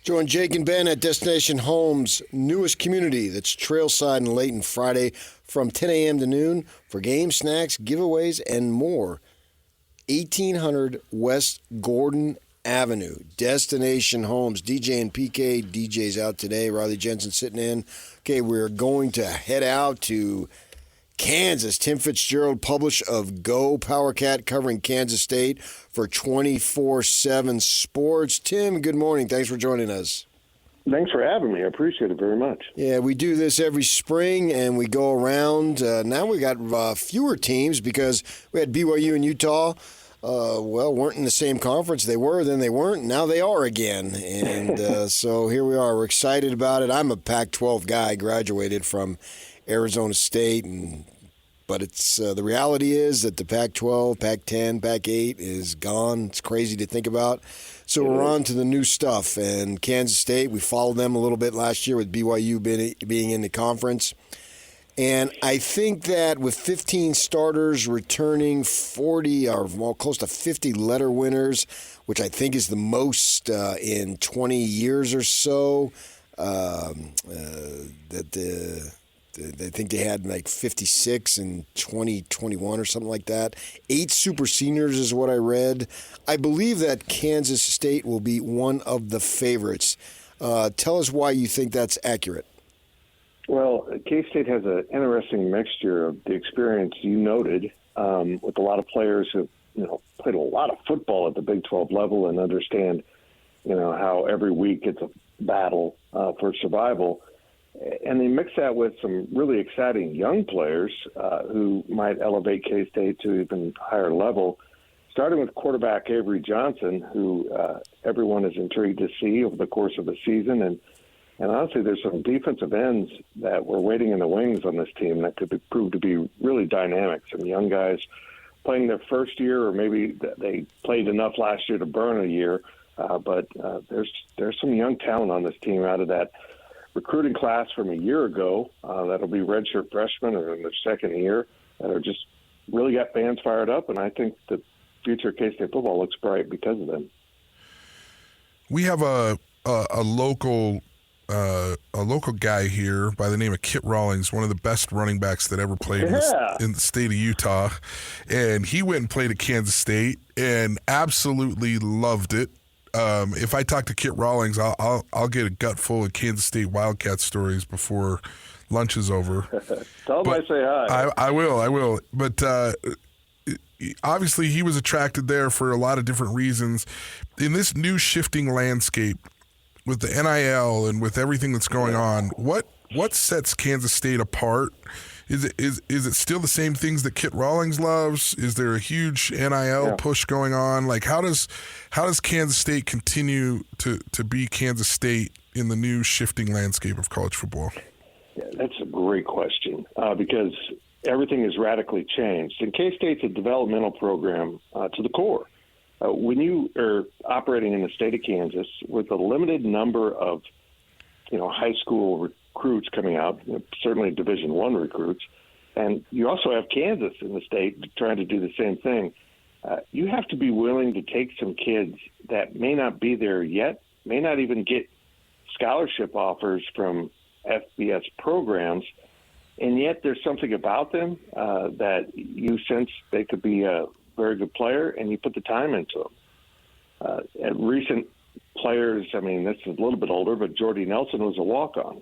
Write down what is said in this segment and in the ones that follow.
Join Jake and Ben at Destination Homes' newest community that's Trailside and Layton Friday from 10 a.m. to noon for games, snacks, giveaways, and more. 1800 West Gordon Avenue, Destination Homes. DJ and PK, DJ's out today. Riley Jensen sitting in. Okay, we're going to head out to Kansas. Tim Fitzgerald, publisher of GoPowercat, covering Kansas State for 24/7 Sports. Tim, good morning. Thanks for joining us. Thanks for having me. I appreciate it very much. Yeah, we do this every spring, and we go around. Now we got fewer teams because we had BYU and Utah. Weren't in the same conference. They were, then they weren't. Now they are again. And so here we are. We're excited about it. I'm a Pac-12 guy, graduated from Arizona State, but it's the reality is that the Pac-12, Pac-10, Pac-8 is gone. It's crazy to think about. So we're on to the new stuff. And Kansas State, we followed them a little bit last year with BYU being in the conference. And I think that with 15 starters returning, 40 or close to 50 letter winners, which I think is the most in 20 years or so, I think they had like 56 in 2021 or something like that. 8 super seniors is what I read. I believe that Kansas State will be one of the favorites. Tell us why you think that's accurate. Well, K-State has an interesting mixture of the experience you noted with a lot of players who played a lot of football at the Big 12 level and understand how every week it's a battle for survival. And they mix that with some really exciting young players who might elevate K-State to even higher level, starting with quarterback Avery Johnson, who everyone is intrigued to see over the course of the season. And honestly, there's some defensive ends that were waiting in the wings on this team that could prove to be really dynamic. Some young guys playing their first year, or maybe they played enough last year to burn a year. But there's some young talent on this team out of that recruiting class from a year ago that'll be redshirt freshmen or in their second year that are just really got fans fired up. And I think the future of K-State football looks bright because of them. We have a local guy here by the name of Kit Rawlings, one of the best running backs that ever played in the state of Utah. And he went and played at Kansas State and absolutely loved it. If I talk to Kit Rawlings, I'll get a gut full of Kansas State Wildcats stories before lunch is over. Tell him I say hi. I will. But obviously he was attracted there for a lot of different reasons. In this new shifting landscape with the NIL and with everything that's going on, what sets Kansas State apart? Is it still the same things that Kit Rawlings loves? Is there a huge NIL push going on? Like how does Kansas State continue to be Kansas State in the new shifting landscape of college football? Yeah, that's a great question because everything has radically changed. And K-State's a developmental program to the core. When you are operating in the state of Kansas with a limited number of high school recruits coming out, certainly Division I recruits, and you also have Kansas in the state trying to do the same thing. You have to be willing to take some kids that may not be there yet, may not even get scholarship offers from FBS programs, and yet there's something about them that you sense they could be a very good player, and you put the time into them. Recent players, I mean, this is a little bit older, but Jordy Nelson was a walk-on.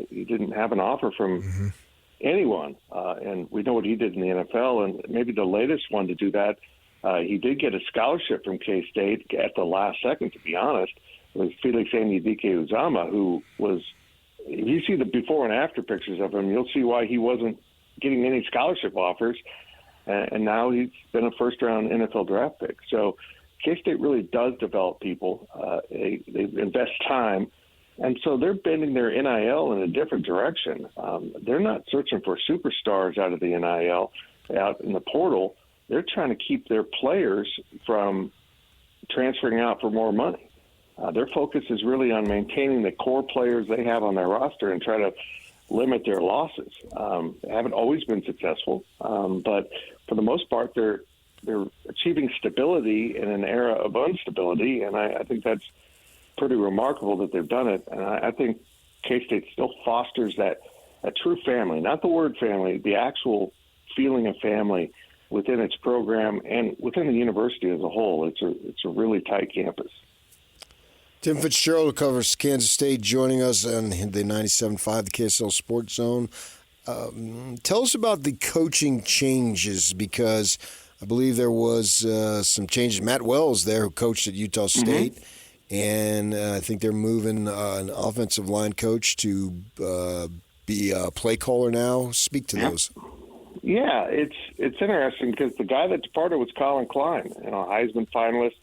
He didn't have an offer from anyone, and we know what he did in the NFL, and maybe the latest one to do that, he did get a scholarship from K-State at the last second, to be honest. It was Felix Anudike-Uzomah, who was, if you see the before and after pictures of him, you'll see why he wasn't getting any scholarship offers, and now he's been a first-round NFL draft pick. So K-State really does develop people. They invest time. And so they're bending their NIL in a different direction. They're not searching for superstars out of the NIL, out in the portal. They're trying to keep their players from transferring out for more money. Their focus is really on maintaining the core players they have on their roster and try to limit their losses. They haven't always been successful, but for the most part, they're achieving stability in an era of instability, and I think that's pretty remarkable that they've done it. And I think K-State still fosters that a true family, not the word family, the actual feeling of family within its program and within the university as a whole. It's a really tight campus. Tim Fitzgerald, who covers Kansas State, joining us on the 97.5, the KSL Sports Zone. Tell us about the coaching changes, because I believe there was some changes. Matt Wells there, who coached at Utah State, and I think they're moving an offensive line coach to be a play caller now. Speak to those. Yeah, it's interesting because the guy that departed was Colin Klein, Heisman finalist,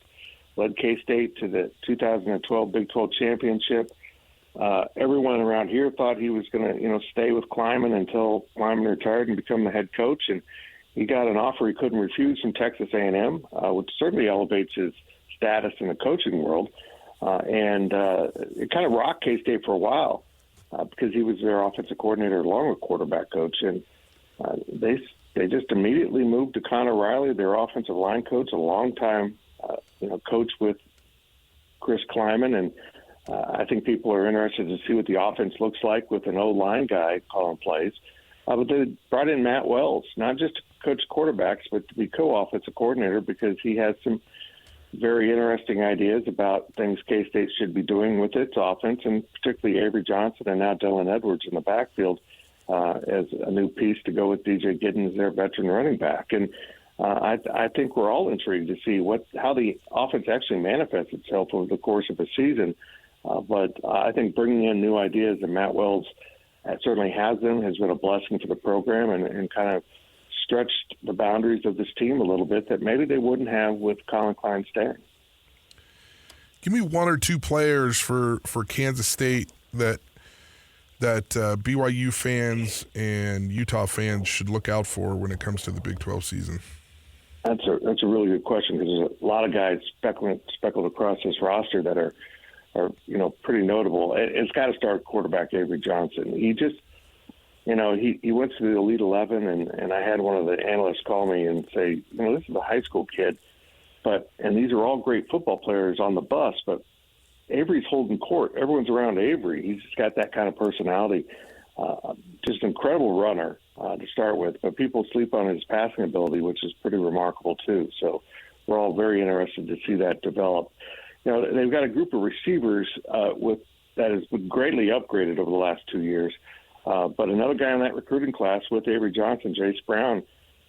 led K-State to the 2012 Big 12 championship. Everyone around here thought he was going to, stay with Kleiman until Kleiman retired and become the head coach. And he got an offer he couldn't refuse from Texas A&M, which certainly elevates his status in the coaching world. And it kind of rocked K-State for a while because he was their offensive coordinator along with quarterback coach. And they just immediately moved to Connor Riley, their offensive line coach, a long-time coach with Chris Kleiman, and I think people are interested to see what the offense looks like with an O-line guy calling plays. But they brought in Matt Wells, not just to coach quarterbacks, but to be co-offensive coordinator, because he has some very interesting ideas about things K-State should be doing with its offense, and particularly Avery Johnson and now Dylan Edwards in the backfield as a new piece to go with DJ Giddens, their veteran running back. And I think we're all intrigued to see how the offense actually manifests itself over the course of a season. But I think bringing in new ideas, and Matt Wells certainly has them, has been a blessing for the program and kind of stretched the boundaries of this team a little bit that maybe they wouldn't have with Colin Klein staying. Give me one or two players for Kansas State that BYU fans and Utah fans should look out for when it comes to the Big 12 season. That's a really good question, because there's a lot of guys speckled across this roster that are pretty notable. It's got to start quarterback Avery Johnson. He just, he went to the Elite 11, and I had one of the analysts call me and say, this is a high school kid, and these are all great football players on the bus, but Avery's holding court. Everyone's around Avery. He's just got that kind of personality. Just an incredible runner to start with, but people sleep on his passing ability, which is pretty remarkable too. So we're all very interested to see that develop. They've got a group of receivers that has been greatly upgraded over the last 2 years. But another guy in that recruiting class with Avery Johnson, Jace Brown,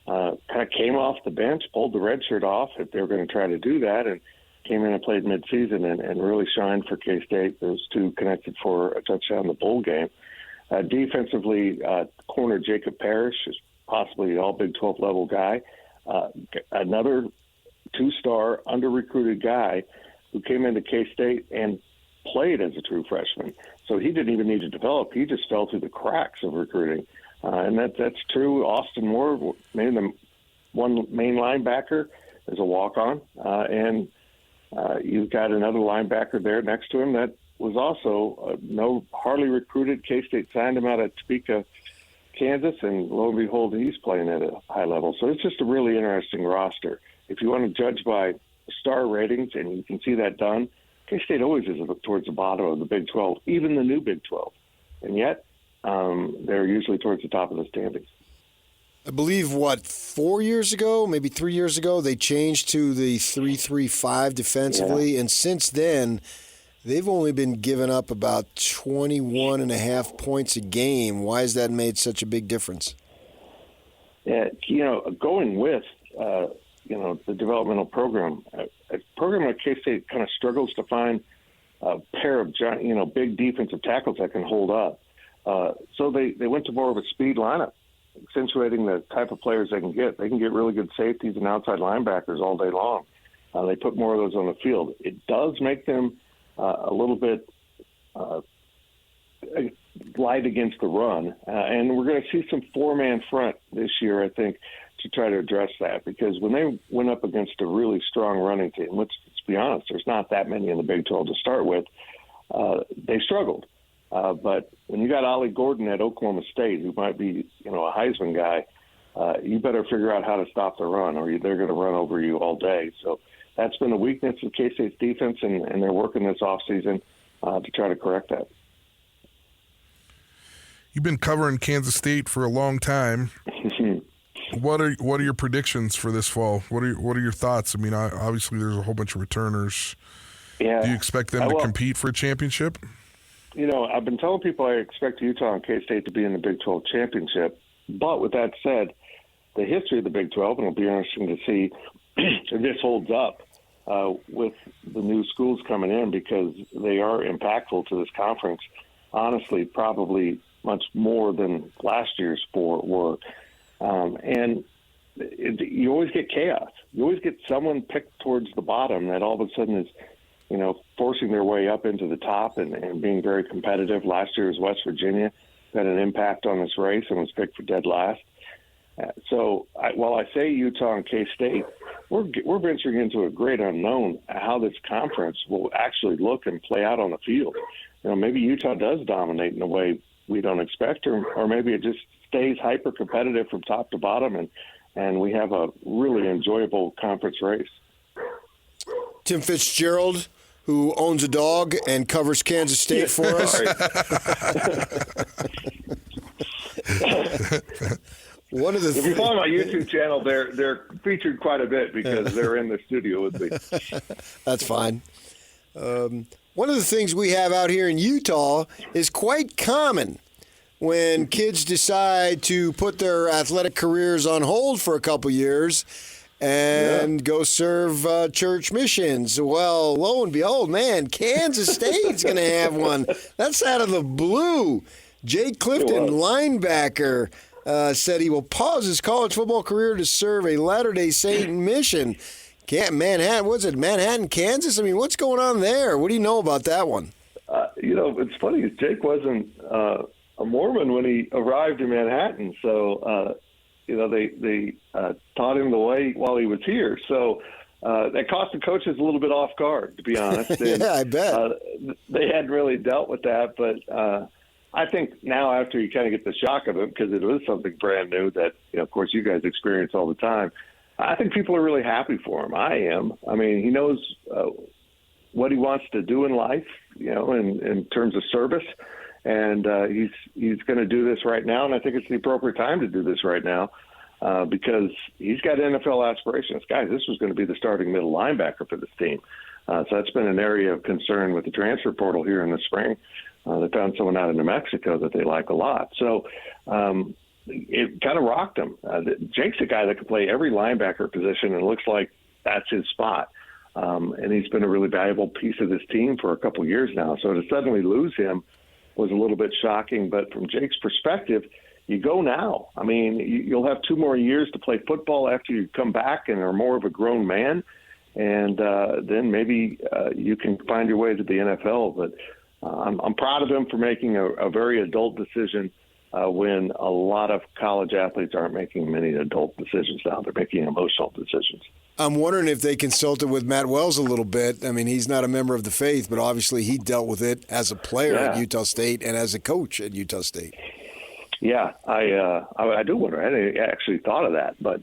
kind of came off the bench, pulled the red shirt off if they were going to try to do that, and came in and played midseason and really shined for K-State. Those two connected for a touchdown in the bowl game. Defensively, corner Jacob Parrish is possibly an all Big 12 level guy. Another two-star, under-recruited guy who came into K-State and played as a true freshman. So he didn't even need to develop. He just fell through the cracks of recruiting. And that's true. Austin Moore, maybe the one main linebacker, is a walk-on. And you've got another linebacker there next to him that was also hardly recruited. K-State signed him out at Topeka, Kansas, and lo and behold, he's playing at a high level. So it's just a really interesting roster. If you want to judge by star ratings, and you can see that done, K-State always is towards the bottom of the Big 12, even the new Big 12. And yet, they're usually towards the top of the standings. I believe, 4 years ago, maybe 3 years ago, they changed to the 3-3-5 defensively. Yeah. And since then, they've only been giving up about 21.5 points a game. Why has that made such a big difference? Yeah, going with the developmental program, a program like K-State kind of struggles to find a pair of big defensive tackles that can hold up. So they went to more of a speed lineup, accentuating the type of players they can get. They can get really good safeties and outside linebackers all day long. They put more of those on the field. It does make them a little bit light against the run. And we're going to see some four-man front this year, I think, to try to address that. Because when they went up against a really strong running team, which, let's be honest, there's not that many in the Big 12 to start with, they struggled. But when you got Ollie Gordon at Oklahoma State, who might be, a Heisman guy, you better figure out how to stop the run, or they're going to run over you all day. So that's been the weakness of K-State's defense, and they're working this offseason to try to correct that. You've been covering Kansas State for a long time. What are your predictions for this fall? What are your thoughts? I mean, obviously there's a whole bunch of returners. Yeah. Do you expect them to compete for a championship? You know, I've been telling people I expect Utah and K-State to be in the Big 12 championship. But with that said, the history of the Big 12, and it'll be interesting to see if this holds up with the new schools coming in, because they are impactful to this conference. Honestly, probably much more than last year's four were. And you always get chaos. You always get someone picked towards the bottom that all of a sudden is, you know, forcing their way up into the top and being very competitive. Last year was West Virginia, had an impact on this race and was picked for dead last. So while I say Utah and K-State, we're venturing into a great unknown how this conference will actually look and play out on the field. You know, maybe Utah does dominate in a way we don't expect, or maybe it just stays hyper competitive from top to bottom, and we have a really enjoyable conference race. Tim Fitzgerald, who owns a dog and covers Kansas State for us. If you follow my YouTube channel, they're featured quite a bit because they're in the studio with me. That's fine. One of the things we have out here in Utah is quite common when kids decide to put their athletic careers on hold for a couple years and go serve church missions. Well, lo and behold, man, Kansas State's going to have one. That's out of the blue. Jake Clifton, linebacker, said he will pause his college football career to serve a Latter-day Saint mission. Manhattan, Kansas? I mean, what's going on there? What do you know about that one? You know, it's funny. Jake wasn't a Mormon when he arrived in Manhattan, so you know they taught him the way while he was here. So that caught the coaches a little bit off guard, to be honest. And, yeah, I bet they hadn't really dealt with that, but I think now after you kind of get the shock of it, because it was something brand new that, you know, of course, you guys experience all the time. I think people are really happy for him. I am. I mean, he knows what he wants to do in life, you know, in terms of service, and he's going to do this right now. And I think it's the appropriate time to do this right now because he's got NFL aspirations. Guys, this was going to be the starting middle linebacker for this team. So that's been an area of concern with the transfer portal here in the spring. They found someone out of New Mexico that they like a lot. So it kind of rocked him. Jake's a guy that can play every linebacker position, and it looks like that's his spot. And he's been a really valuable piece of this team for a couple years now. So to suddenly lose him was a little bit shocking. But from Jake's perspective, you go now. I mean, you'll have 2 more years to play football after you come back and are more of a grown man. And then maybe you can find your way to the NFL. But I'm proud of him for making a very adult decision when a lot of college athletes aren't making many adult decisions now. They're making emotional decisions. I'm wondering if they consulted with Matt Wells a little bit. I mean, he's not a member of the faith, but obviously he dealt with it as a player at Utah State and as a coach at Utah State. Yeah, I do wonder. I hadn't actually thought of that, but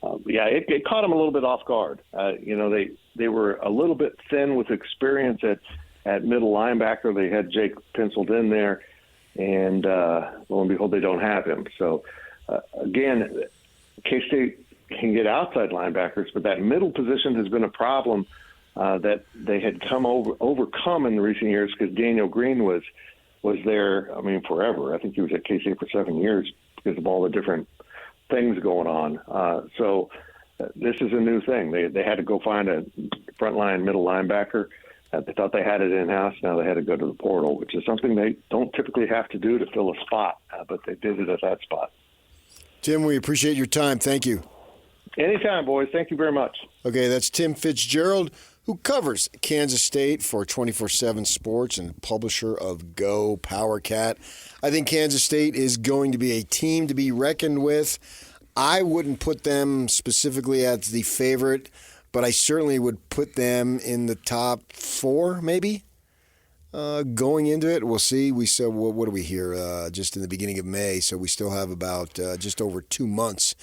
it caught him a little bed off guard. You know, they were a little bit thin with experience at middle linebacker. They had Jake penciled in there, and lo and behold, they don't have him. So, again, K-State can get outside linebackers, but that middle position has been a problem that they had overcome in the recent years because Daniel Green was there, I mean, forever. I think he was at K-State for 7 years because of all the different things going on. So this is a new thing. They had to go find a frontline middle linebacker. They thought they had it in-house. Now they had to go to the portal, which is something they don't typically have to do to fill a spot, but they did it at that spot. Tim, we appreciate your time. Thank you. Anytime, boys. Thank you very much. Okay, that's Tim Fitzgerald, who covers Kansas State for 24/7 Sports and publisher of GoPowercat. I think Kansas State is going to be a team to be reckoned with. I wouldn't put them specifically as the favorite, but I certainly would put them in the top 4, maybe, going into it. We'll see. We said, what are we here? Just in the beginning of May, so we still have about just over 2 months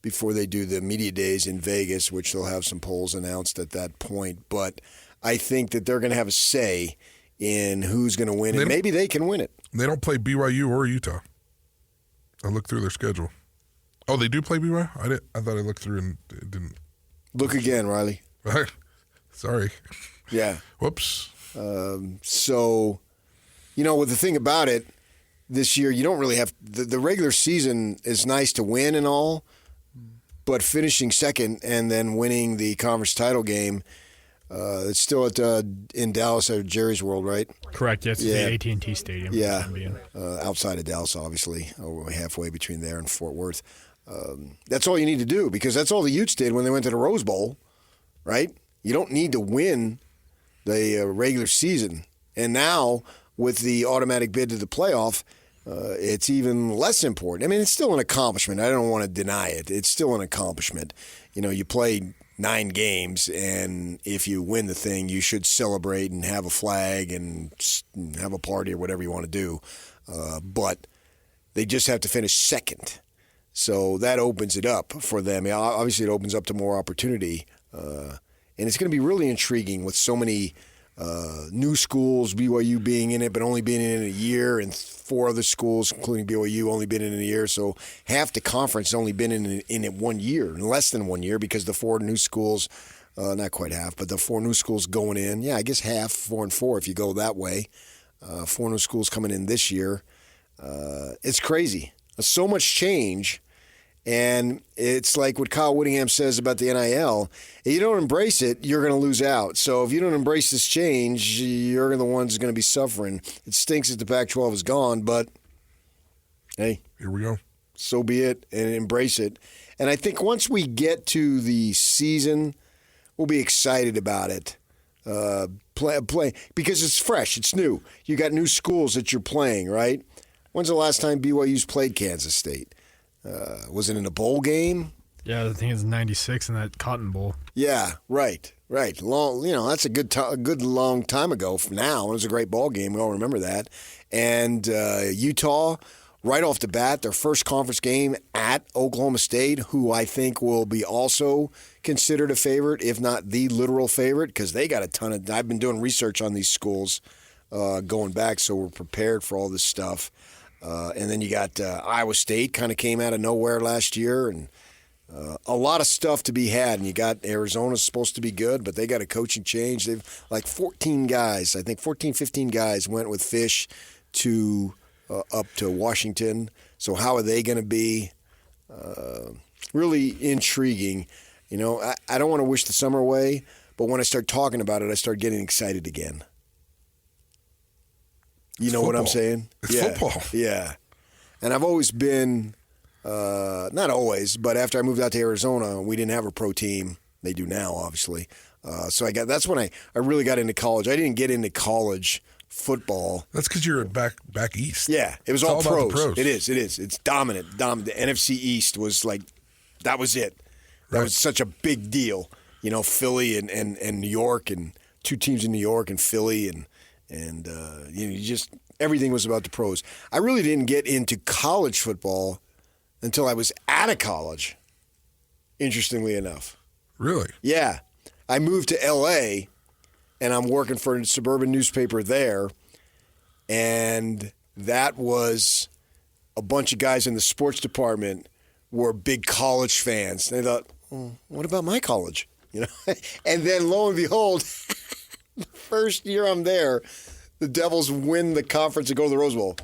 before they do the media days in Vegas, which they'll have some polls announced at that point. But I think that they're going to have a say in who's going to win, and maybe they can win it. They don't play BYU or Utah. I looked through their schedule. Oh, they do play BYU? I thought I looked through and it didn't. Look again, Riley. Sorry. Yeah. Whoops. So, with the thing about it, this year you don't really have the regular season is nice to win and all, but finishing second and then winning the conference title game, it's still in Dallas at Jerry's World, right? Correct. Yes, Yeah. the AT&T Stadium. Yeah, outside of Dallas, obviously, halfway between there and Fort Worth. That's all you need to do because that's all the Utes did when they went to the Rose Bowl, right? You don't need to win the regular season. And now with the automatic bid to the playoff, it's even less important. I mean, it's still an accomplishment. I don't want to deny it. It's still an accomplishment. You play 9 games, and if you win the thing, you should celebrate and have a flag and have a party or whatever you want to do. But they just have to finish second. So that opens it up for them. Obviously, it opens up to more opportunity. And it's going to be really intriguing with so many new schools, BYU being in it, but only being in it a year, and 4 other schools, including BYU, only been in it a year. So half the conference only been in it 1 year, less than 1 year, because the 4 new schools, not quite half, but the 4 new schools going in, yeah, I guess half, 4 and 4 if you go that way. 4 new schools coming in this year. It's crazy. So much change. And it's like what Kyle Whittingham says about the NIL. If you don't embrace it, you're going to lose out. So if you don't embrace this change, you're the ones going to be suffering. It stinks that the Pac-12 is gone, but hey. Here we go. So be it, and embrace it. And I think once we get to the season, we'll be excited about it. Play because it's fresh, it's new. You got new schools that you're playing, right? When's the last time BYU's played Kansas State? Was it in a bowl game? Yeah, I think it's 96 in that Cotton Bowl. Yeah, right. Long, that's a good long time ago. From now, it was a great ball game. We all remember that. And Utah, right off the bat, their first conference game at Oklahoma State, who I think will be also considered a favorite, if not the literal favorite, because they got a ton of. I've been doing research on these schools going back, so we're prepared for all this stuff. And then you got Iowa State, kind of came out of nowhere last year, and a lot of stuff to be had. And you got Arizona's supposed to be good, but they got a coaching change. They've 14 guys, I think 14, 15 guys went with Fish to up to Washington. So how are they going to be? Really intriguing. I don't want to wish the summer away, but when I start talking about it, I start getting excited again. You know what I'm saying? It's football. Yeah. And I've always been, not always, but after I moved out to Arizona, we didn't have a pro team. They do now, obviously. So that's when I really got into college. I didn't get into college football. That's because you're back east. Yeah. It was it's all pros. about the pros. It is. It's dominant. The NFC East was like, that was it. That was such a big deal. Philly and New York, and 2 teams in New York and Philly, and you just everything was about the pros. I really didn't get into college football until I was out of college, interestingly enough. Really? Yeah. I moved to L.A., and I'm working for a suburban newspaper there, and that was a bunch of guys in the sports department were big college fans. They thought, what about my college? And then lo and behold, the first year I'm there, the Devils win the conference and go to the Rose Bowl.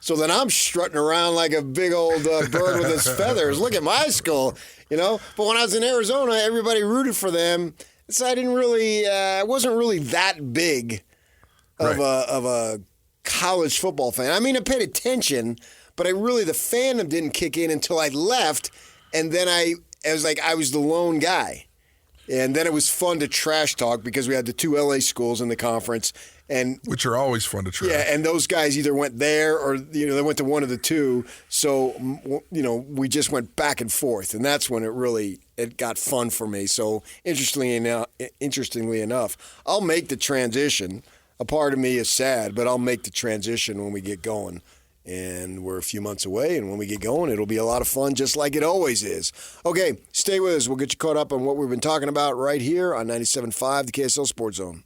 So then I'm strutting around like a big old bird with its feathers. Look at my school, But when I was in Arizona, everybody rooted for them. So I didn't really, I wasn't really that big of a college football fan. I mean, I paid attention, but the fandom didn't kick in until I left, and then I was the lone guy. And then it was fun to trash talk because we had the 2 LA schools in the conference, which are always fun to trash. Yeah, and those guys either went there or they went to one of the 2. So we just went back and forth, and that's when it got fun for me. So interestingly enough, I'll make the transition. A part of me is sad, but I'll make the transition when we get going. And we're a few months away, and when we get going, it'll be a lot of fun, just like it always is. Okay, stay with us. We'll get you caught up on what we've been talking about right here on 97.5, the KSL Sports Zone.